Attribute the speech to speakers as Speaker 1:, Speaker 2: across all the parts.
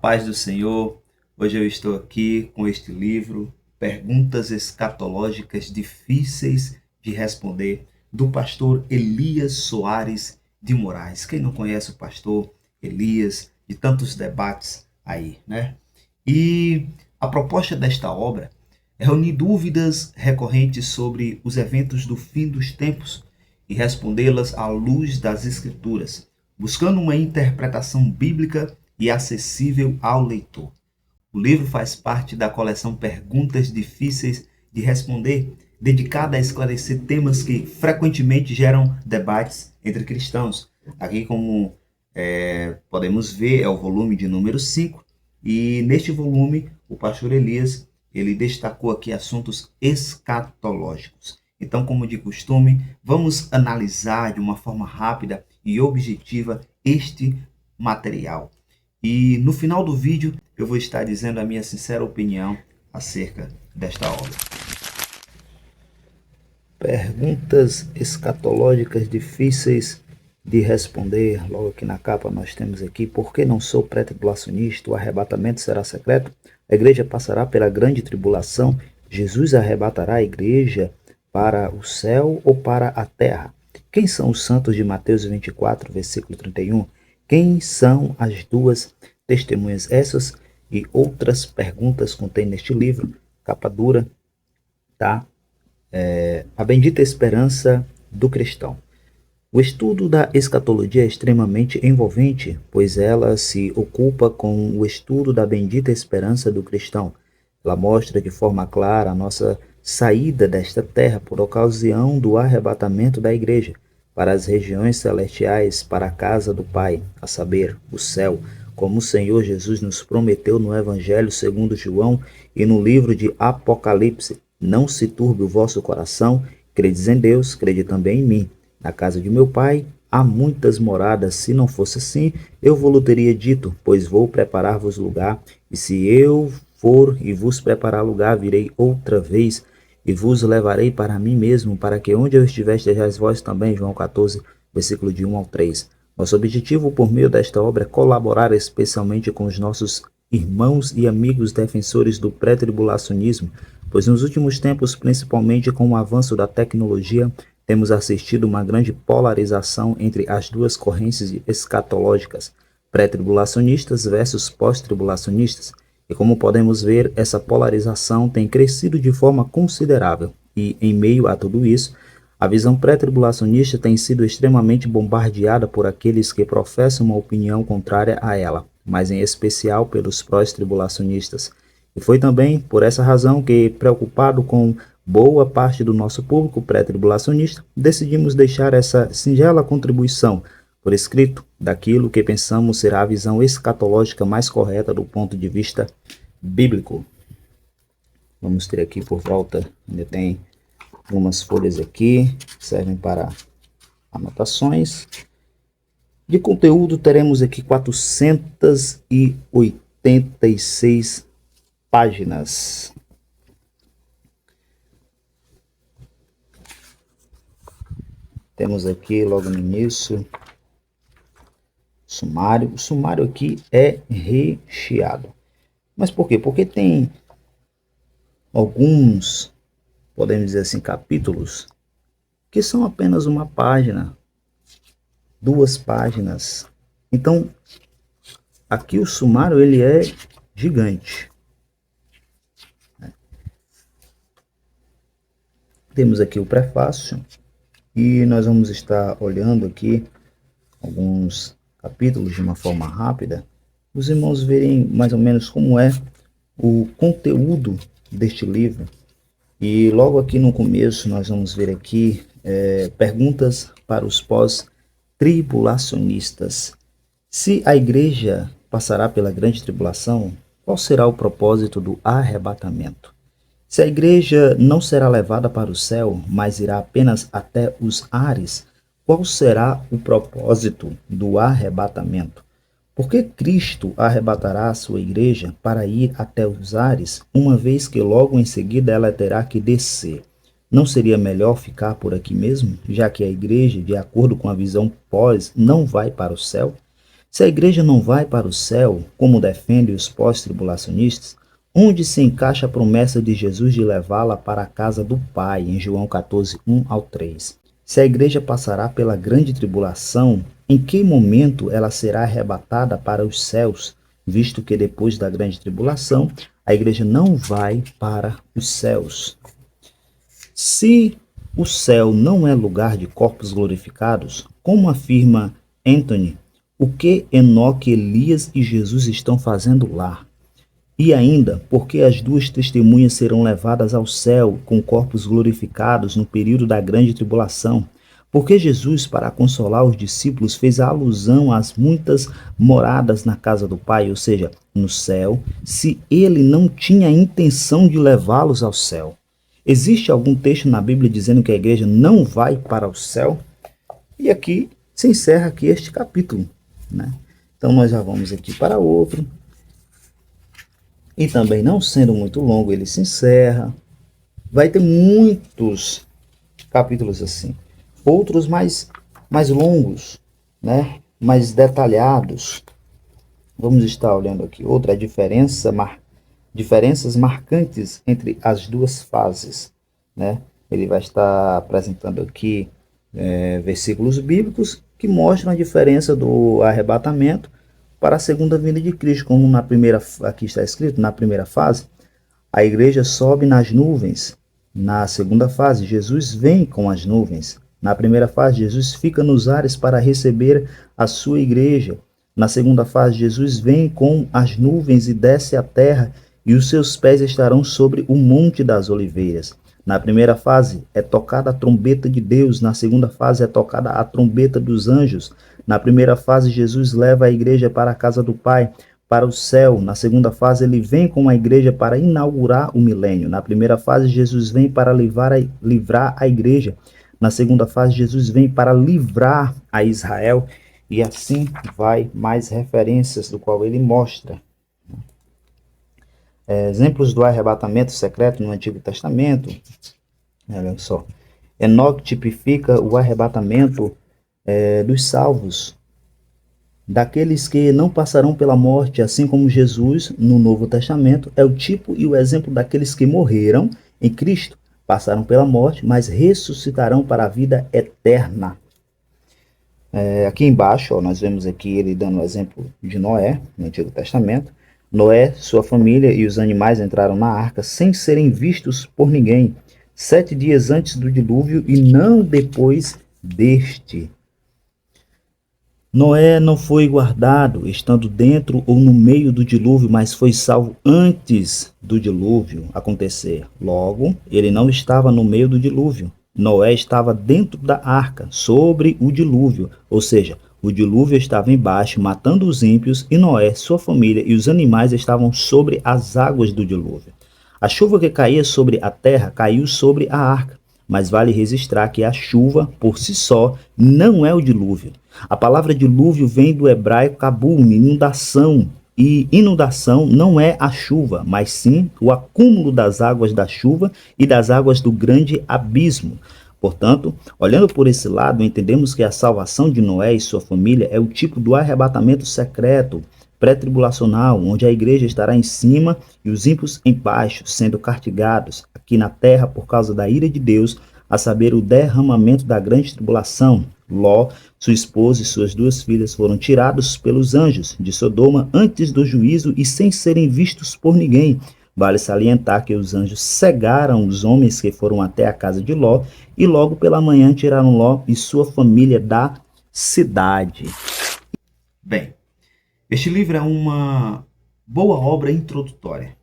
Speaker 1: paz do Senhor, hoje eu estou aqui com este livro, Perguntas Escatológicas Difíceis de Responder, do pastor Elias Soares de Moraes. Quem não conhece o pastor Elias, de tantos debates aí, né? E a proposta desta obra é reunir dúvidas recorrentes sobre os eventos do fim dos tempos e respondê-las à luz das Escrituras, buscando uma interpretação bíblica e acessível ao leitor. O livro faz parte da coleção Perguntas Difíceis de Responder, dedicada a esclarecer temas que frequentemente geram debates entre cristãos. Aqui, como podemos ver, é o volume de número 5, e neste volume o pastor Elias ele destacou aqui assuntos escatológicos. Então, como de costume, vamos analisar de uma forma rápida e objetiva este material. E no final do vídeo eu vou estar dizendo a minha sincera opinião acerca desta obra. Perguntas escatológicas difíceis de responder. Logo aqui na capa nós temos aqui: por que não sou pré-tribulacionista? O arrebatamento será secreto? A igreja passará pela grande tribulação? Jesus arrebatará a igreja para o céu ou para a terra? Quem são os santos de Mateus 24, versículo 31? Quem são as duas testemunhas? Essas e outras perguntas contém neste livro, capa dura, tá? A bendita esperança do cristão. O estudo da escatologia é extremamente envolvente, pois ela se ocupa com o estudo da bendita esperança do cristão. Ela mostra de forma clara a nossa saída desta terra por ocasião do arrebatamento da igreja para as regiões celestiais, para a casa do Pai, a saber, o céu, como o Senhor Jesus nos prometeu no Evangelho segundo João e no livro de Apocalipse. Não se turbe o vosso coração, credes em Deus, crede também em mim. Na casa de meu Pai há muitas moradas, se não fosse assim, eu vos teria dito, pois vou preparar-vos lugar, e se eu for e vos preparar lugar, virei outra vez, e vos levarei para mim mesmo, para que onde eu estiver estejais vós também. João 14, versículo de 1 ao 3. Nosso objetivo por meio desta obra é colaborar especialmente com os nossos irmãos e amigos defensores do pré-tribulacionismo, pois nos últimos tempos, principalmente com o avanço da tecnologia, temos assistido uma grande polarização entre as duas correntes escatológicas, pré-tribulacionistas versus pós-tribulacionistas. E como podemos ver, essa polarização tem crescido de forma considerável. E, em meio a tudo isso, a visão pré-tribulacionista tem sido extremamente bombardeada por aqueles que professam uma opinião contrária a ela, mas em especial pelos pós-tribulacionistas. E foi também por essa razão que, preocupado com boa parte do nosso público pré-tribulacionista, decidimos deixar essa singela contribuição por escrito daquilo que pensamos será a visão escatológica mais correta do ponto de vista bíblico. Vamos ter aqui por volta, ainda tem algumas folhas aqui, que servem para anotações. De conteúdo teremos aqui 486 páginas. Temos aqui logo no início sumário. O sumário aqui é recheado. Mas por quê? Porque tem alguns, podemos dizer assim, capítulos que são apenas uma página, 2 páginas. Então, aqui o sumário ele é gigante. Temos aqui o prefácio e nós vamos estar olhando aqui alguns capítulos de uma forma rápida, os irmãos verem mais ou menos como é o conteúdo deste livro. E logo aqui no começo nós vamos ver aqui perguntas para os pós-tribulacionistas. Se a igreja passará pela grande tribulação, qual será o propósito do arrebatamento? Se a igreja não será levada para o céu, mas irá apenas até os ares, qual será o propósito do arrebatamento? Por que Cristo arrebatará a sua igreja para ir até os ares, uma vez que logo em seguida ela terá que descer? Não seria melhor ficar por aqui mesmo, já que a igreja, de acordo com a visão pós, não vai para o céu? Se a igreja não vai para o céu, como defendem os pós-tribulacionistas, onde se encaixa a promessa de Jesus de levá-la para a casa do Pai, em João 14, 1-3? Se a igreja passará pela grande tribulação, em que momento ela será arrebatada para os céus, visto que depois da grande tribulação, a igreja não vai para os céus? Se o céu não é lugar de corpos glorificados, como afirma Anthony, o que Enoque, Elias e Jesus estão fazendo lá? E ainda, porque as duas testemunhas serão levadas ao céu com corpos glorificados no período da grande tribulação? Porque Jesus, para consolar os discípulos, fez a alusão às muitas moradas na casa do Pai, ou seja, no céu, se ele não tinha a intenção de levá-los ao céu? Existe algum texto na Bíblia dizendo que a igreja não vai para o céu? E aqui se encerra aqui este capítulo, né? Então nós já vamos aqui para outro. E também, não sendo muito longo, ele se encerra. Vai ter muitos capítulos assim. Outros mais longos, né? Mais detalhados. Vamos estar olhando aqui. Outra diferenças marcantes entre as duas fases, né? Ele vai estar apresentando aqui versículos bíblicos que mostram a diferença do arrebatamento para a segunda vinda de Cristo, como na primeira, aqui está escrito, na primeira fase, a igreja sobe nas nuvens. Na segunda fase, Jesus vem com as nuvens. Na primeira fase, Jesus fica nos ares para receber a sua igreja. Na segunda fase, Jesus vem com as nuvens e desce à terra, e os seus pés estarão sobre o monte das oliveiras. Na primeira fase é tocada a trombeta de Deus, na segunda fase é tocada a trombeta dos anjos. Na primeira fase, Jesus leva a igreja para a casa do Pai, para o céu. Na segunda fase, ele vem com a igreja para inaugurar o milênio. Na primeira fase, Jesus vem para livrar a igreja. Na segunda fase, Jesus vem para livrar a Israel. E assim vai mais referências do qual ele mostra. Exemplos do arrebatamento secreto no Antigo Testamento. Olha só. Enoque tipifica o arrebatamento dos salvos, daqueles que não passarão pela morte, assim como Jesus, no Novo Testamento, é o tipo e o exemplo daqueles que morreram em Cristo, passaram pela morte, mas ressuscitarão para a vida eterna. Aqui embaixo, ó, nós vemos aqui ele dando o exemplo de Noé, no Antigo Testamento. Noé, sua família e os animais entraram na arca sem serem vistos por ninguém, 7 dias antes do dilúvio e não depois deste. Noé não foi guardado estando dentro ou no meio do dilúvio, mas foi salvo antes do dilúvio acontecer. Logo, ele não estava no meio do dilúvio. Noé estava dentro da arca, sobre o dilúvio, ou seja, o dilúvio estava embaixo, matando os ímpios, e Noé, sua família e os animais estavam sobre as águas do dilúvio. A chuva que caía sobre a terra caiu sobre a arca, mas vale registrar que a chuva, por si só, não é o dilúvio. A palavra dilúvio vem do hebraico kabum, inundação, e inundação não é a chuva, mas sim o acúmulo das águas da chuva e das águas do grande abismo. Portanto, olhando por esse lado, entendemos que a salvação de Noé e sua família é o tipo do arrebatamento secreto, pré-tribulacional, onde a igreja estará em cima e os ímpios embaixo, sendo castigados aqui na terra por causa da ira de Deus, a saber, o derramamento da grande tribulação. Ló, sua esposa e suas 2 filhas foram tirados pelos anjos de Sodoma antes do juízo e sem serem vistos por ninguém. Vale salientar que os anjos cegaram os homens que foram até a casa de Ló e logo pela manhã tiraram Ló e sua família da cidade. Bem, este livro é uma boa obra introdutória.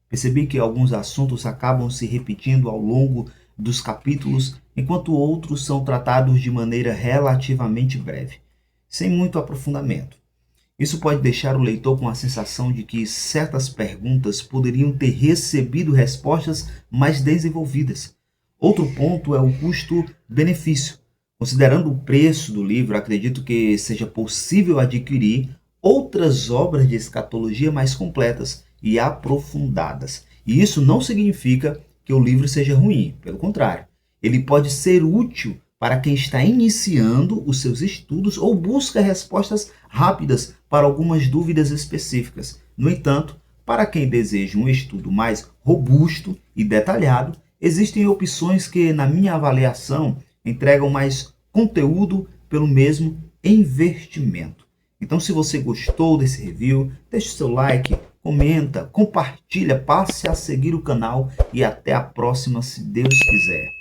Speaker 1: Percebi que alguns assuntos acabam se repetindo ao longo dos capítulos, enquanto outros são tratados de maneira relativamente breve, sem muito aprofundamento. Isso pode deixar o leitor com a sensação de que certas perguntas poderiam ter recebido respostas mais desenvolvidas. Outro ponto é o custo-benefício. Considerando o preço do livro, acredito que seja possível adquirir outras obras de escatologia mais completas e aprofundadas. E isso não significa que o livro seja ruim, pelo contrário. Ele pode ser útil para quem está iniciando os seus estudos ou busca respostas rápidas para algumas dúvidas específicas. No entanto, para quem deseja um estudo mais robusto e detalhado, existem opções que, na minha avaliação, entregam mais conteúdo pelo mesmo investimento. Então, se você gostou desse review, deixe o seu like, comenta, compartilha, passe a seguir o canal e até a próxima, se Deus quiser.